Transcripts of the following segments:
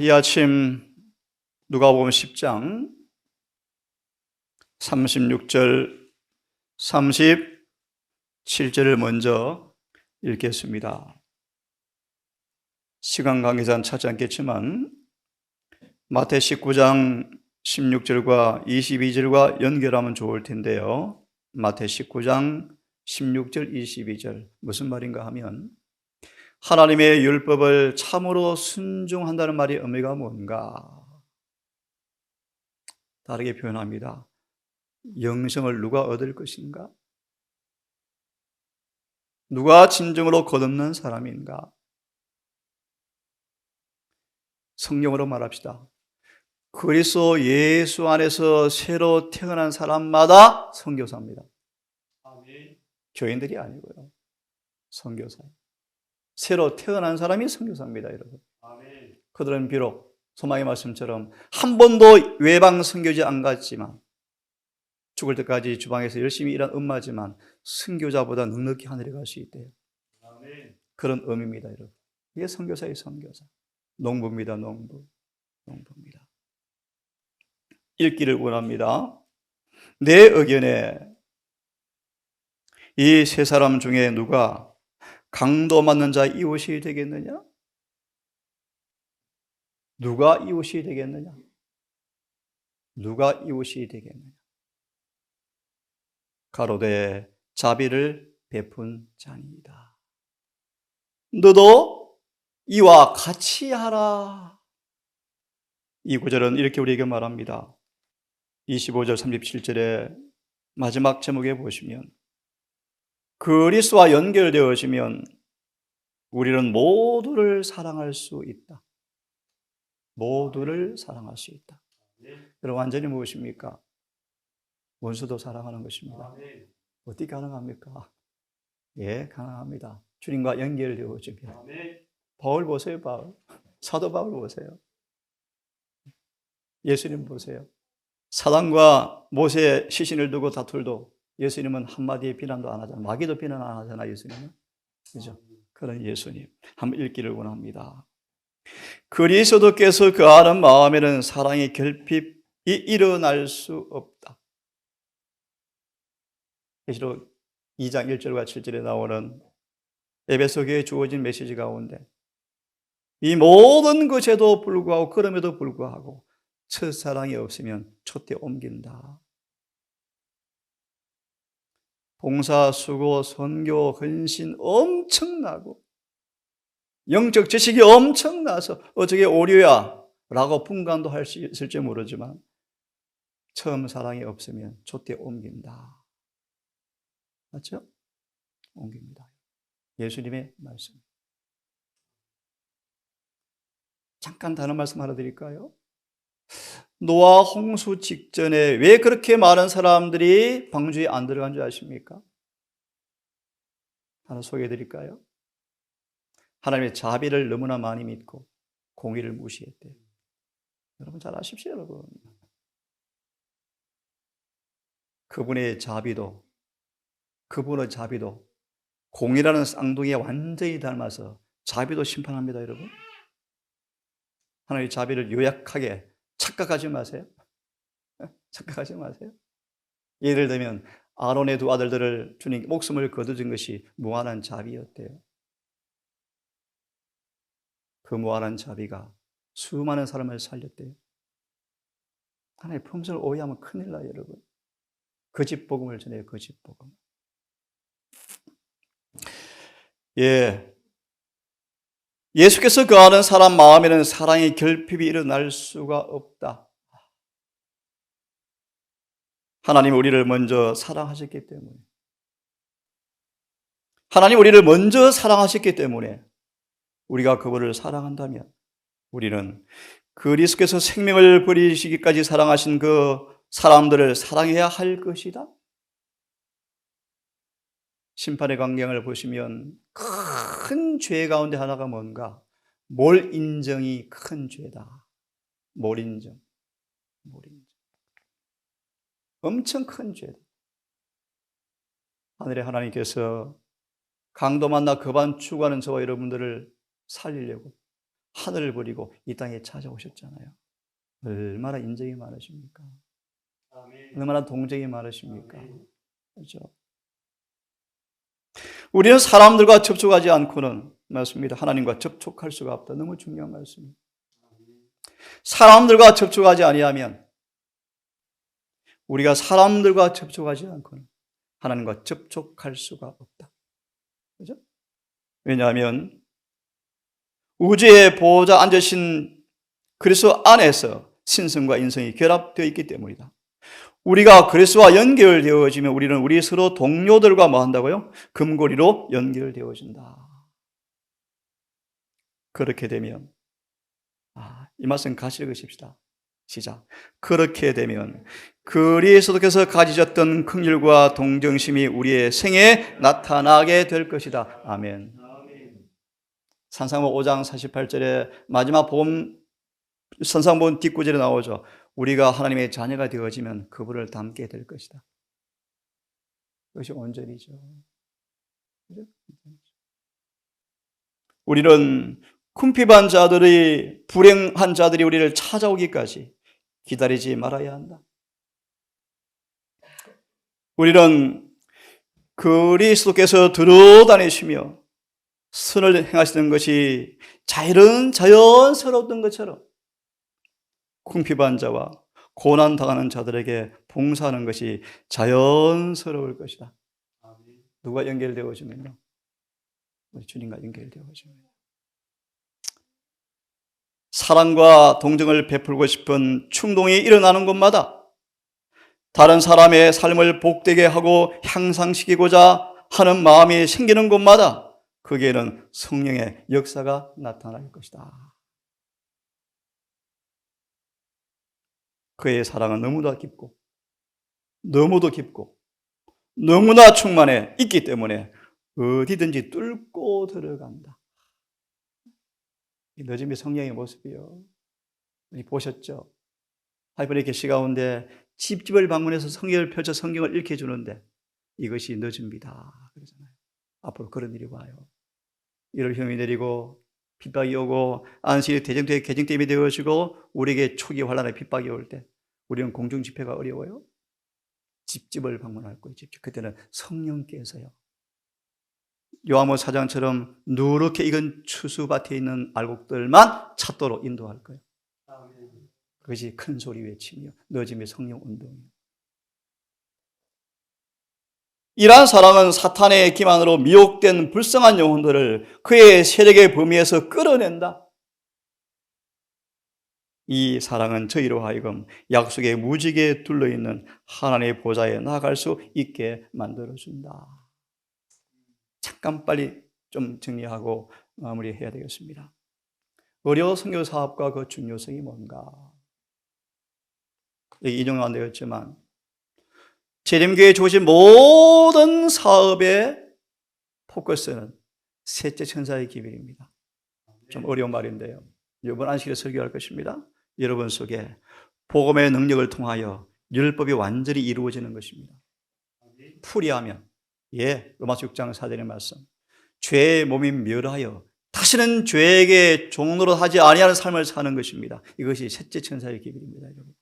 이 아침 누가복음 10장 36절 37절을 먼저 읽겠습니다. 시간 관계상 찾지 않겠지만 마태 19장 16절과 22절과 연결하면 좋을 텐데요. 마태 19장 16절 22절 무슨 말인가 하면 하나님의 율법을 참으로 순종한다는 말의 의미가 뭔가? 다르게 표현합니다. 영생을 누가 얻을 것인가? 누가 진정으로 거듭난 사람인가? 성경으로 말합시다. 그리스도 예수 안에서 새로 태어난 사람마다 선교사입니다. 교인들이 아니고요. 선교사예요. 새로 태어난 사람이 선교사입니다, 여러분. 그들은 비록 소망의 말씀처럼 한 번도 외방 선교지 안 갔지만 죽을 때까지 주방에서 열심히 일한 엄마지만 선교자보다 넉넉히 하늘에 갈 수 있대요. 그런 의미입니다, 여러분. 이게 선교사의 선교사. 농부입니다, 농부입니다. 읽기를 원합니다. 내 의견에 이 세 사람 중에 누가 강도 맞는 자 이웃이 되겠느냐? 누가 이웃이 되겠느냐? 누가 이웃이 되겠느냐? 가로되 자비를 베푼 자니이다. 너도 이와 같이 하라. 이 구절은 이렇게 우리에게 말합니다. 25절 37절의 마지막 제목에 보시면 그리스도와 연결되어지면 우리는 모두를 사랑할 수 있다. 모두를 사랑할 수 있다. 여러분 완전히 무엇입니까? 원수도 사랑하는 것입니다. 어떻게 가능합니까? 예, 가능합니다. 주님과 연결되어지면. 바울 보세요, 바울. 사도 바울 보세요. 예수님 보세요. 사단과 모세의 시신을 두고 다툴도 예수님은 한마디의 비난도 안 하잖아요. 마귀도 비난 안 하잖아요, 예수님은. 그죠? 그런 예수님. 한번 읽기를 원합니다. 그리스도께서 거하는 마음에는 사랑의 결핍이 일어날 수 없다. 계시록 2장 1절과 7절에 나오는 에베소 교회에 주어진 메시지 가운데 이 모든 것에도 불구하고 그럼에도 불구하고 첫사랑이 없으면 촛대 옮긴다. 봉사, 수고, 선교, 헌신 엄청나고 영적 지식이 엄청나서 어떻게 오류야 라고 분간도 할 수 있을지 모르지만 처음 사랑이 없으면 촛대 옮긴다. 맞죠? 옮깁니다. 예수님의 말씀. 잠깐 다른 말씀 하나 드릴까요? 노아 홍수 직전에 왜 그렇게 많은 사람들이 방주에 안 들어간 줄 아십니까? 하나 소개해 드릴까요? 하나님의 자비를 너무나 많이 믿고 공의를 무시했대요. 여러분 잘 아십시오, 여러분. 그분의 자비도 공의라는 쌍둥이에 완전히 닮아서 자비도 심판합니다, 여러분. 하나님의 자비를 요약하게 착각하지 마세요. 착각하지 마세요. 예를 들면 아론의 두 아들들을 주님 목숨을 거두준 것이 무한한 자비였대요. 그 무한한 자비가 수많은 사람을 살렸대요. 하나님의 품성을 오해하면 큰일 나요, 여러분. 거짓 복음을 전해요, 거짓 복음. 예. 예수께서 거하는 사람 마음에는 사랑의 결핍이 일어날 수가 없다. 하나님 우리를 먼저 사랑하셨기 때문에. 하나님 우리를 먼저 사랑하셨기 때문에 우리가 그분을 사랑한다면 우리는 그리스도께서 생명을 버리시기까지 사랑하신 그 사람들을 사랑해야 할 것이다. 심판의 광경을 보시면 큰 죄 가운데 하나가 뭔가? 몰인정이 큰 죄다. 몰인정. 엄청 큰 죄다. 하늘의 하나님께서 강도 만나 거반 추구하는 저와 여러분들을 살리려고 하늘을 버리고 이 땅에 찾아오셨잖아요. 얼마나 인정이 많으십니까? 얼마나 동정이 많으십니까? 그렇죠? 우리는 사람들과 접촉하지 않고는 맞습니다. 하나님과 접촉할 수가 없다. 너무 중요한 말씀입니다. 사람들과 접촉하지 아니하면 우리가 사람들과 접촉하지 않고는 하나님과 접촉할 수가 없다. 그죠? 왜냐하면 우주의 보호자 앉으신 그리스도 안에서 신성과 인성이 결합되어 있기 때문이다. 우리가 그리스도와 연결되어지면 우리는 우리 서로 동료들과 뭐 한다고요? 금고리로 연결되어진다. 그렇게 되면 이 말씀 같이 읽으십시다. 시작. 그렇게 되면 그리스도께서 가지셨던 긍휼과 동정심이 우리의 생에 나타나게 될 것이다. 아멘. 산상보 5장 48절에 마지막 복음 산상본 뒷구절에 나오죠. 우리가 하나님의 자녀가 되어지면 그분을 닮게 될 것이다. 그것이 온전이죠. 우리는 궁핍한 자들이, 불행한 자들이 우리를 찾아오기까지 기다리지 말아야 한다. 우리는 그리스도께서 들어다니시며 선을 행하시는 것이 자연스러웠던 것처럼 궁핍한 자와 고난당하는 자들에게 봉사하는 것이 자연스러울 것이다. 누가 연결되어지면요? 우리 주님과 연결되어지면 사랑과 동정을 베풀고 싶은 충동이 일어나는 곳마다 다른 사람의 삶을 복되게 하고 향상시키고자 하는 마음이 생기는 곳마다 거기에는 성령의 역사가 나타날 것이다. 그의 사랑은 너무나 깊고 너무도 깊고 너무나 충만해 있기 때문에 어디든지 뚫고 들어간다. 이 늦음의 성령의 모습이요. 보셨죠? 하이브리 계시 가운데 집집을 방문해서 성경을 펼쳐 성경을 읽게 주는데 이것이 늦음이다. 그러잖아요. 앞으로 그런 일이 와요. 이를 흉이 내리고 핍박이 오고 안식일이 개정됨이 되어지고 우리에게 초기 환란의 핍박이 올 때 우리는 공중 집회가 어려워요. 집집을 방문할 거예요. 집집. 그때는 성령께서요. 요한복음 4장처럼 누렇게 익은 추수밭에 있는 알곡들만 찾도록 인도할 거예요. 그것이 큰 소리 외침이요. 늦음의 성령 운동이요. 이러한 사랑은 사탄의 기만으로 미혹된 불쌍한 영혼들을 그의 세력의 범위에서 끌어낸다. 이 사랑은 저희로 하여금 약속의 무지개에 둘러있는 하나님의 보좌에 나아갈 수 있게 만들어준다. 잠깐 빨리 좀 정리하고 마무리해야 되겠습니다. 의료 선교 사업과 그 중요성이 뭔가? 여기 인용 안 되었지만 재림교회에 주어진 모든 사업의 포커스는 셋째 천사의 기밀입니다. 좀 어려운 말인데요. 이번 안식일에 설교할 것입니다. 여러분 속에 복음의 능력을 통하여 율법이 완전히 이루어지는 것입니다. 풀이하면 로마서 6장 4절의 말씀. 죄의 몸이 멸하여 다시는 죄에게 종로로 하지 아니하는 삶을 사는 것입니다. 이것이 셋째 천사의 기밀입니다, 여러분.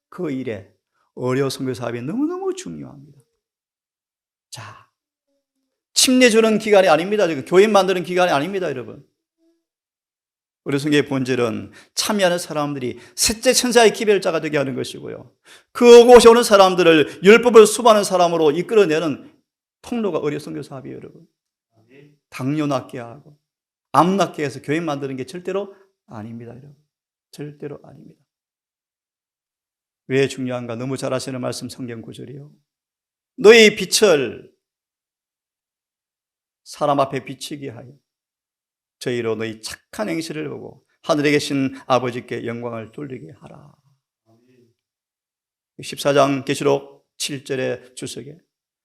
그 일에 의료 선교 사업이 너무너무 중요합니다. 자, 침례 주는 기간이 아닙니다. 교인 만드는 기간이 아닙니다, 여러분. 의료 선교의 본질은 참여하는 사람들이 셋째 천사의 기별자가 되게 하는 것이고요. 그곳에 오는 사람들을 율법을 수반하는 사람으로 이끌어내는 통로가 의료 선교 사업이에요, 여러분. 당뇨 낫게 하고 암 낫게 해서 교인 만드는 게 절대로 아닙니다, 여러분. 절대로 아닙니다. 왜 중요한가? 너무 잘 아시는 말씀 성경 구절이요. 너희 빛을 사람 앞에 비치게 하여 저희로 너희 착한 행실을 보고 하늘에 계신 아버지께 영광을 돌리게 하라. 14장 계시록 7절의 주석에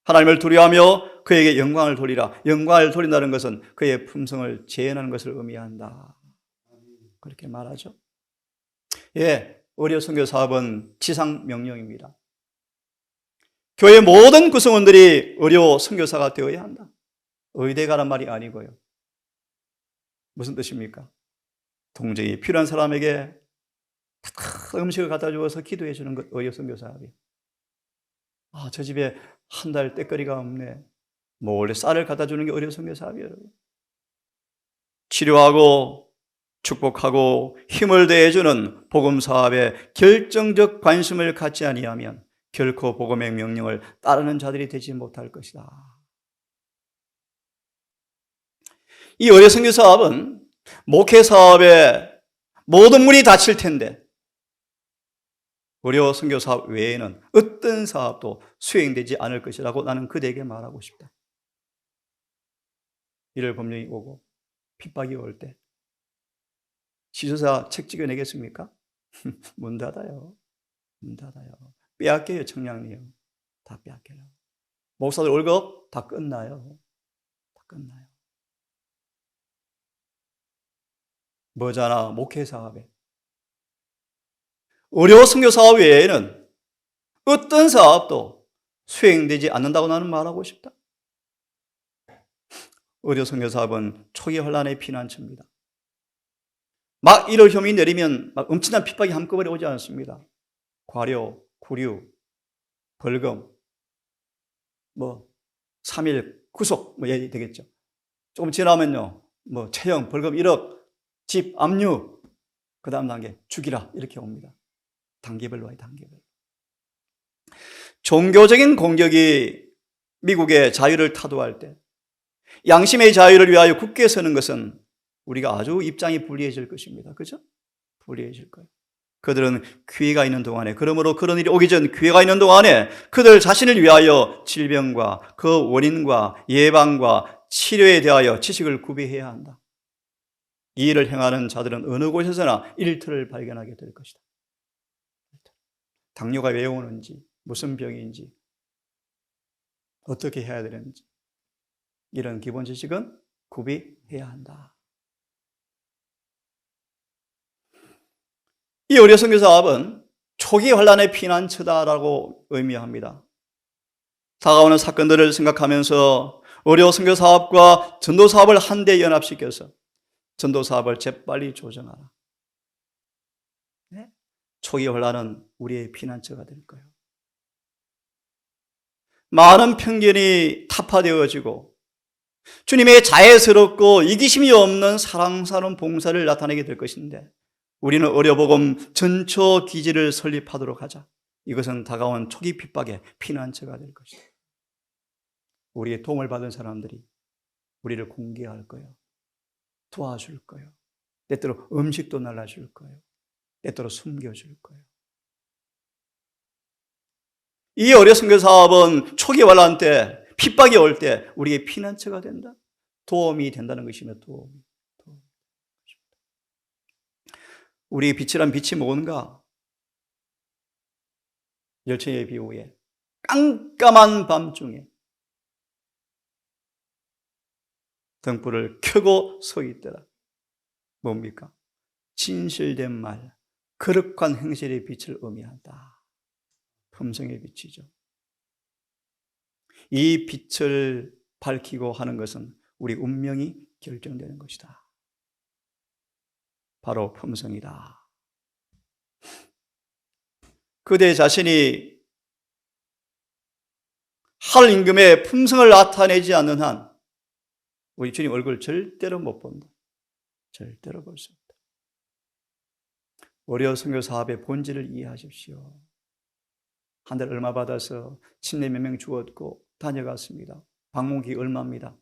하나님을 두려워하며 그에게 영광을 돌리라. 영광을 돌린다는 것은 그의 품성을 재현하는 것을 의미한다. 그렇게 말하죠. 의료 선교 사업은 지상 명령입니다. 교회 모든 구성원들이 의료 선교사가 되어야 한다. 의대가란 말이 아니고요. 무슨 뜻입니까? 동정이 필요한 사람에게 따뜻한 음식을 갖다 주어서 기도해 주는 것, 의료 선교사업이에요. 아, 저 집에 한 달 때거리가 없네. 몰래 쌀을 갖다 주는 게 의료 선교사업이에요, 여러분. 치료하고 축복하고 힘을 더해주는 복음 사업에 결정적 관심을 갖지 아니하면 결코 복음의 명령을 따르는 자들이 되지 못할 것이다. 이 의료 선교 사업은 목회 사업에 모든 문이 닫힐 텐데 의료 선교 사업 외에는 어떤 사업도 수행되지 않을 것이라고 나는 그대에게 말하고 싶다. 이를 법령이 오고 핍박이 올 때 지도자 책 찍어내겠습니까? 문 닫아요. 문 닫아요. 빼앗겨요. 청량리요. 다 빼앗겨요. 목사들 월급 다 끝나요. 다 끝나요. 뭐잖아, 목회 사업에. 의료 선교 사업 외에는 어떤 사업도 수행되지 않는다고 나는 말하고 싶다. 의료 선교 사업은 초기 혼란의 피난처입니다. 막 이럴 혐의 내리면 막 엄청난 핍박이 한꺼번에 오지 않습니다. 과료, 구류, 벌금, 3일 구속, 예리 되겠죠. 조금 지나면요, 채용, 벌금 1억, 집, 압류, 그 다음 단계, 죽이라, 이렇게 옵니다. 단계별로 와요, 단계별로. 종교적인 공격이 미국의 자유를 타도할 때, 양심의 자유를 위하여 굳게 서는 것은 우리가 아주 입장이 불리해질 것입니다. 그죠? 불리해질 거예요. 그들은 기회가 있는 동안에, 그러므로 그런 일이 오기 전 기회가 있는 동안에 그들 자신을 위하여 질병과 그 원인과 예방과 치료에 대하여 지식을 구비해야 한다. 이 일을 행하는 자들은 어느 곳에서나 일터를 발견하게 될 것이다. 당뇨가 왜 오는지, 무슨 병인지, 어떻게 해야 되는지, 이런 기본 지식은 구비해야 한다. 이 의료 선교 사업은 초기 환란의 피난처다라고 의미합니다. 다가오는 사건들을 생각하면서 의료 선교 사업과 전도 사업을 한데 연합시켜서 전도 사업을 재빨리 조정하라. 네? 초기 환란은 우리의 피난처가 될 거예요. 많은 편견이 타파되어지고 주님의 자애스럽고 이기심이 없는 사랑스러운 봉사를 나타내게 될 것인데 우리는 의료복음 전초 기지를 설립하도록 하자. 이것은 다가온 초기 핍박의 피난처가 될 것이다. 우리의 도움을 받은 사람들이 우리를 공개할 거예요. 도와줄 거예요. 때때로 음식도 날라줄 거예요. 때때로 숨겨줄 거예요. 이 의료 선교 사업은 초기 환란 때, 핍박이 올 때 우리의 피난처가 된다. 도움이 된다는 것이며 도움이. 우리의 빛이란 빛이 뭔가? 열처의 비후에 깜깜한 밤중에 등불을 켜고 서 있더라. 뭡니까? 진실된 말, 거룩한 행실의 빛을 의미한다. 품성의 빛이죠. 이 빛을 밝히고 하는 것은 우리 운명이 결정되는 것이다. 바로 품성이다. 그대 자신이 하늘 임금의 품성을 나타내지 않는 한 우리 주님 얼굴 절대로 못 본다. 절대로 볼 수 없다. 의료 선교 사업의 본질을 이해하십시오. 한 달 얼마 받아서 침례 몇 명 주었고 다녀갔습니다. 방문기 얼마입니다.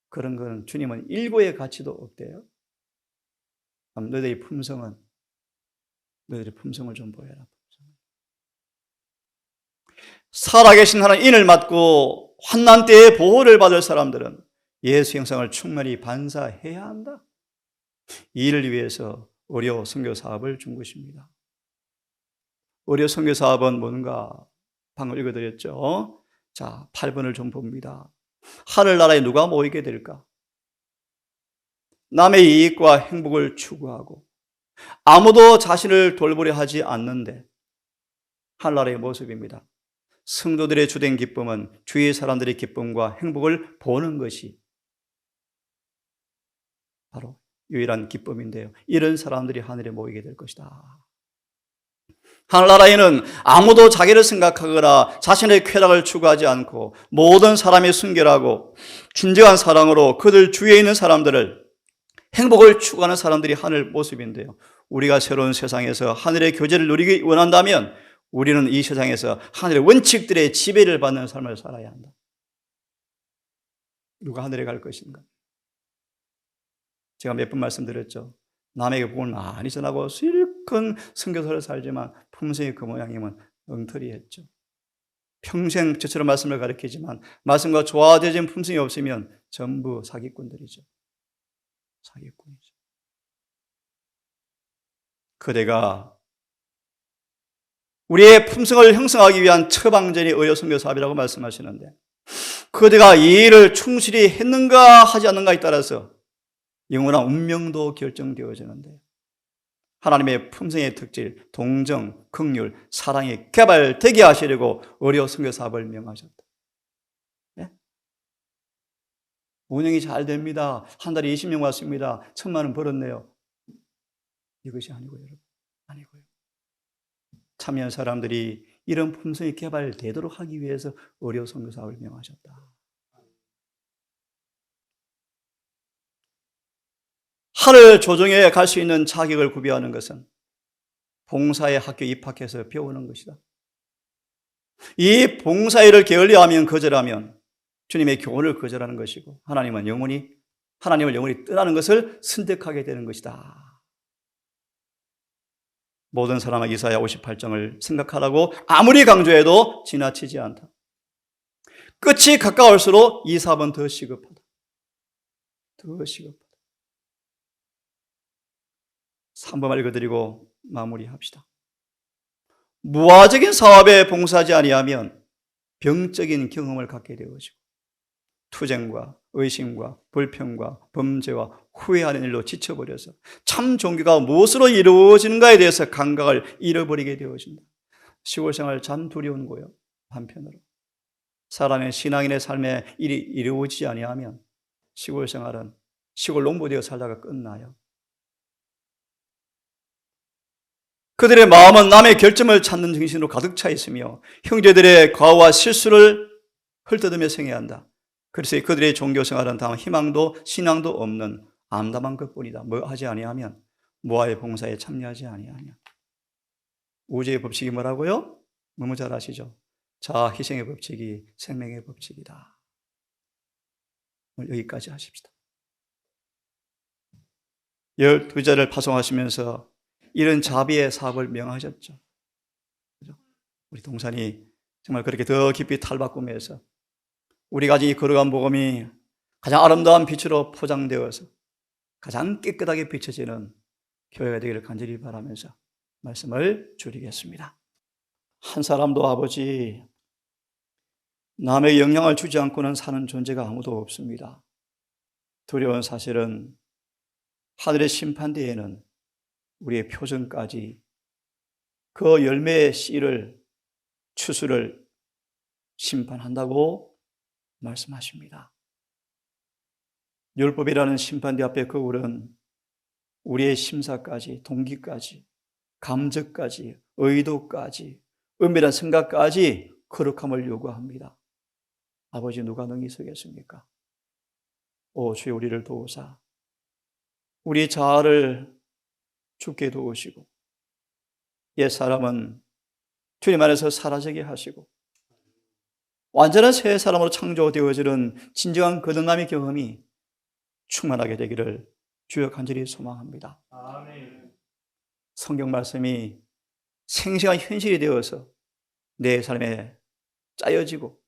그런 거는 주님은 일고의 가치도 없대요. 너희들의 품성은 너희들의 품성을 좀 보여라. 살아계신 하나님 인을 맡고 환난 때에 보호를 받을 사람들은 예수 형상을 충만히 반사해야 한다. 이 일을 위해서 의료 선교 사업을 준 것입니다. 의료 선교 사업은 뭔가 방금 읽어드렸죠. 자, 8번을 좀 봅니다. 하늘나라에 누가 모이게 될까? 남의 이익과 행복을 추구하고 아무도 자신을 돌보려 하지 않는데 하늘나라의 모습입니다. 성도들의 주된 기쁨은 주위의 사람들의 기쁨과 행복을 보는 것이 바로 유일한 기쁨인데요. 이런 사람들이 하늘에 모이게 될 것이다. 하늘나라에는 아무도 자기를 생각하거나 자신의 쾌락을 추구하지 않고 모든 사람이 순결하고 진정한 사랑으로 그들 주위에 있는 사람들을 행복을 추구하는 사람들이 하늘 모습인데요. 우리가 새로운 세상에서 하늘의 교제를 누리기 원한다면 우리는 이 세상에서 하늘의 원칙들의 지배를 받는 삶을 살아야 한다. 누가 하늘에 갈 것인가? 제가 몇 번 말씀드렸죠. 남에게 복을 많이 전하고 실컷 선교사를 살지만 품성이 그 모양이면 엉터리했죠. 평생 저처럼 말씀을 가르치지만 말씀과 조화되어진 품성이 없으면 전부 사기꾼들이죠. 사기꾼이죠. 그대가 우리의 품성을 형성하기 위한 처방전이 의료 선교 사업이라고 말씀하시는데 그대가 이 일을 충실히 했는가 하지 않는가에 따라서 영원한 운명도 결정되어지는데 하나님의 품성의 특질, 동정, 긍휼, 사랑이 개발되게 하시려고 의료 선교 사업을 명하셨다. 네? 운영이 잘 됩니다. 한 달에 20명 왔습니다. 1,000만 원 벌었네요. 이것이 아니고요, 여러분. 아니고요. 참여한 사람들이 이런 품성이 개발되도록 하기 위해서 의료 선교 사업을 명하셨다. 하늘 조정에 갈 수 있는 자격을 구비하는 것은 봉사의 학교에 입학해서 배우는 것이다. 이 봉사일을 게을리하면 거절하면 주님의 교훈을 거절하는 것이고 하나님을 영원히 떠나는 것을 선택하게 되는 것이다. 모든 사람은 이사야 58장을 생각하라고 아무리 강조해도 지나치지 않다. 끝이 가까울수록 이 사업은 더 시급하다. 더 시급하다. 3번 읽어드리고 마무리합시다. 무화적인 사업에 봉사하지 아니하면 병적인 경험을 갖게 되어지고 투쟁과 의심과 불평과 범죄와 후회하는 일로 지쳐버려서 참 종교가 무엇으로 이루어지는가에 대해서 감각을 잃어버리게 되어진다. 시골 생활 참 두려운 거요. 한편으로 사람의 신앙인의 삶에 일이 이루어지지 아니하면 시골 생활은 시골 농부되어 살다가 끝나요. 그들의 마음은 남의 결점을 찾는 정신으로 가득 차 있으며 형제들의 과오와 실수를 헐뜯으며 생애한다. 그래서 그들의 종교 생활은 다만 희망도 신앙도 없는 암담한 것뿐이다. 뭐 하지 아니하면 모아의 봉사에 참여하지 아니하면. 우주의 법칙이 뭐라고요? 너무 잘 아시죠? 자아 희생의 법칙이 생명의 법칙이다. 오늘 여기까지 하십시다. 12자를 파송하시면서 이런 자비의 사업을 명하셨죠. 우리 동산이 정말 그렇게 더 깊이 탈바꿈해서 우리가 이 거룩한 복음이 가장 아름다운 빛으로 포장되어서 가장 깨끗하게 비춰지는 교회가 되기를 간절히 바라면서 말씀을 줄이겠습니다. 한 사람도 아버지 남의 영향을 주지 않고는 사는 존재가 아무도 없습니다. 두려운 사실은 하늘의 심판대에는 우리의 표정까지 그 열매의 씨를 추수를 심판한다고 말씀하십니다. 율법이라는 심판대 앞에 거울은 우리의 심사까지, 동기까지, 감정까지, 의도까지, 은밀한 생각까지 거룩함을 요구합니다. 아버지 누가 능히 서겠습니까? 오 주여 우리를 도우사 우리 자아를 죽게 도우시고 옛사람은 주님 안에서 사라지게 하시고 완전한 새 사람으로 창조되어지는 진정한 거듭남의 경험이 충만하게 되기를 주여 간절히 소망합니다. 아멘. 성경 말씀이 생생한 현실이 되어서 내 삶에 짜여지고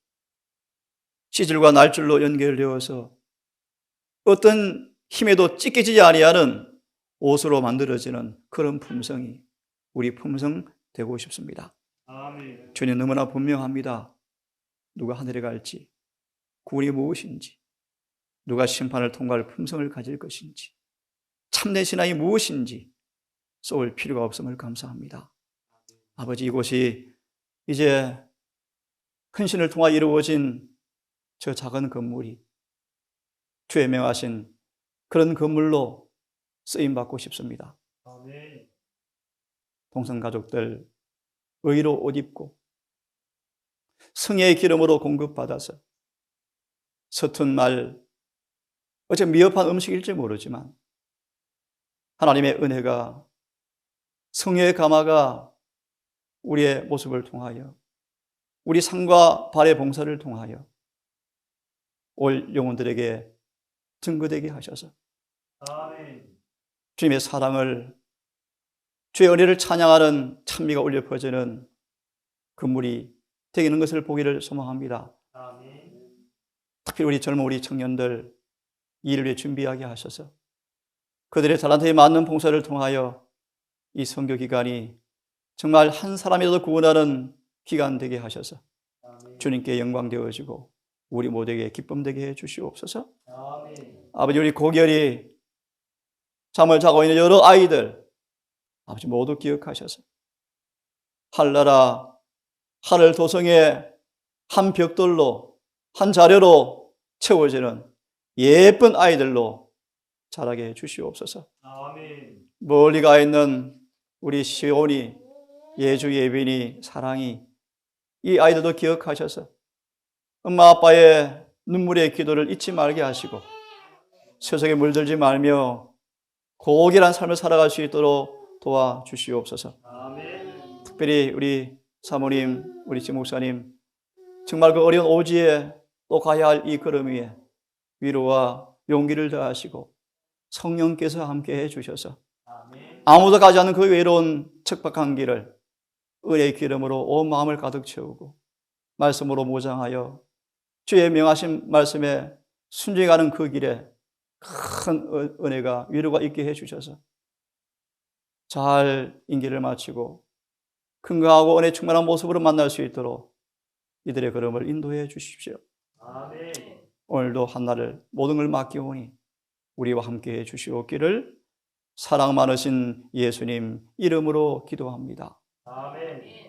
시절과 날줄로 연결되어서 어떤 힘에도 찢겨지지 아니하는 옷으로 만들어지는 그런 품성이 우리 품성 되고 싶습니다. 아멘. 주님 너무나 분명합니다. 누가 하늘에 갈지, 구원이 무엇인지, 누가 심판을 통과할 품성을 가질 것인지, 참된 신앙이 무엇인지 쏠 필요가 없음을 감사합니다. 아버지 이곳이 이제 헌신을 통해 이루어진 저 작은 건물이 주의 명하신 그런 건물로 쓰임받고 싶습니다. 아멘. 동성가족들 의로 옷 입고 성령의 기름으로 공급받아서 서툰 말, 어째 미흡한 음식일지 모르지만 하나님의 은혜가, 성령의 감화가 우리의 모습을 통하여, 우리 상과 발의 봉사를 통하여 올 영혼들에게 증거되게 하셔서 아멘. 주님의 사랑을, 주의 은혜를 찬양하는 찬미가 울려 퍼지는 건물이 되는 것을 보기를 소망합니다. 아멘. 특히 우리 젊은 우리 청년들 이 일을 위해 준비하게 하셔서 그들의 달란트에 맞는 봉사를 통하여 이 선교 기간이 정말 한 사람이라도 구원하는 기간 되게 하셔서 아멘. 주님께 영광 되어지고 우리 모두에게 기쁨 되게 해 주시옵소서. 아멘. 아버지, 우리 고결히 잠을 자고 있는 여러 아이들 아버지 모두 기억하셔서 한나라 하늘 도성의 한 벽돌로, 한 자료로 채워지는 예쁜 아이들로 자라게 해 주시옵소서. 아멘. 멀리 가 있는 우리 시온이, 예주, 예빈이, 사랑이, 이 아이들도 기억하셔서 엄마 아빠의 눈물의 기도를 잊지 말게 하시고 세상에 물들지 말며 고결한 삶을 살아갈 수 있도록 도와주시옵소서. 아멘. 특별히 우리 사모님, 우리 지 목사님, 정말 그 어려운 오지에 또 가야 할 이 걸음 위에 위로와 용기를 더하시고 성령께서 함께 해주셔서 아멘. 아무도 가지 않는 그 외로운 척박한 길을 은혜의 기름으로 온 마음을 가득 채우고 말씀으로 모장하여 주의 명하신 말씀에 순종하는 그 길에 큰 은혜가, 위로가 있게 해주셔서 잘 임기를 마치고 건강하고 은혜 충만한 모습으로 만날 수 있도록 이들의 걸음을 인도해 주십시오. 아멘. 오늘도 한날을 모든 걸 맡기오니 우리와 함께 해 주시옵기를 사랑 많으신 예수님 이름으로 기도합니다. 아멘.